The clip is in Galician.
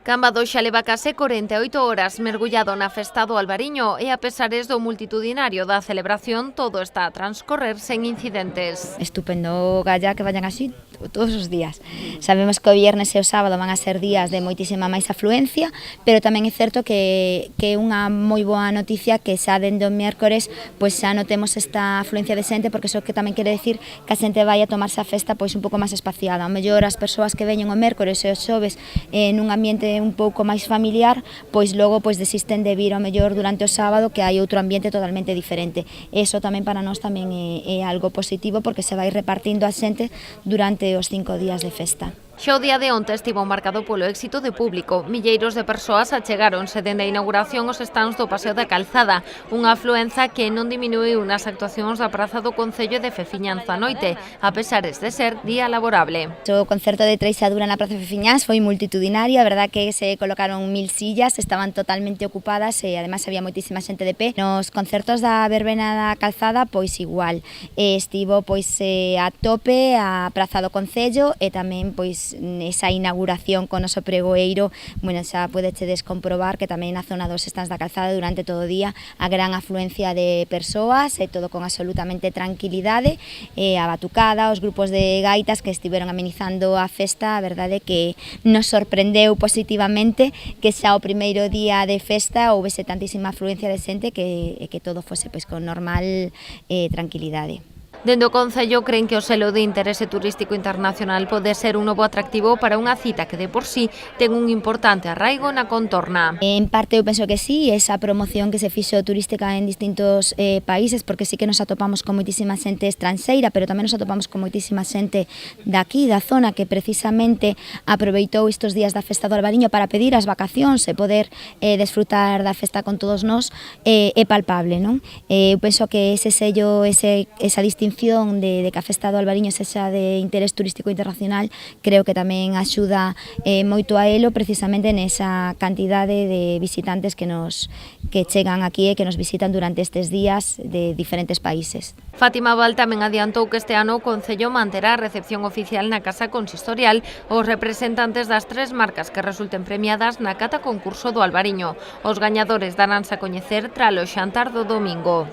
Cambado xa leva case 48 horas mergullado na festa do Albariño e a pesares do multitudinario da celebración todo está a transcorrer sen incidentes. Estupendo, Galla, que vayan así todos os días. Sabemos que o viernes e o sábado van a ser días de moitísima máis afluencia, pero tamén é certo que é unha moi boa noticia que xa dende o miércoles pois xa notemos esta afluencia de xente, porque iso que tamén quere decir que a xente vai a tomarse a festa pois un pouco máis espaciada. Ao mellor as persoas que veñen o mércores e os xoves nun ambiente un pouco máis familiar, pois logo pois desisten de vir ao mellor durante o sábado, que hai outro ambiente totalmente diferente. Eso tamén para nós tamén é algo positivo, porque se vai repartindo a xente durante os 5 días de festa. Xa o día de onte estivo marcado polo éxito de público. Milleiros de persoas achegáronse dende a inauguración os stands do Paseo da Calzada, unha afluenza que non diminuiu nas actuacións da Praza do Concello de Fefiñanza noite, a pesares de ser día laborable. O concerto de Treixadura na Praza de Fefiñás foi multitudinario, a verdad que se colocaron 1000 sillas, estaban totalmente ocupadas e ademais había moitísima xente de pé. Nos concertos da Verbena da Calzada, pois igual, estivo pois a tope a Praza do Concello e tamén pois esa inauguración con noso pregoeiro, bueno, xa podechedes comprobar que tamén na zona dos stands da Calzada durante todo o día a gran afluencia de persoas e todo con absolutamente tranquilidade, a batucada, os grupos de gaitas que estiveron amenizando a festa. A verdade que nos sorprendeu positivamente que xa o primeiro día de festa houvese tantísima afluencia de xente que todo fose pois con normal tranquilidade. Dende o Concello cren que o selo de interese turístico internacional pode ser un novo atractivo para unha cita que de por sí ten un importante arraigo na contorna. En parte eu penso que sí, esa promoción que se fixo turística en distintos países, porque sí que nos atopamos con moitísima xente estranxeira, pero tamén nos atopamos con moitísima xente daqui, da zona, que precisamente aproveitou estes días da festa do Albariño para pedir as vacacións e poder desfrutar da festa con todos nós, é palpable, non? Eu penso que ese sello, esa distinción de que a festa do Albariño sexa de interés turístico internacional, creo que tamén axuda moito a elo, precisamente nesa cantidade de visitantes que chegan aquí e que nos visitan durante estes días de diferentes países. Fátima Val tamén adiantou que este ano o Concello manterá a recepción oficial na Casa Consistorial aos representantes das 3 marcas que resulten premiadas na cata concurso do Albariño. Os gañadores daránse a coñecer tralo xantar do domingo.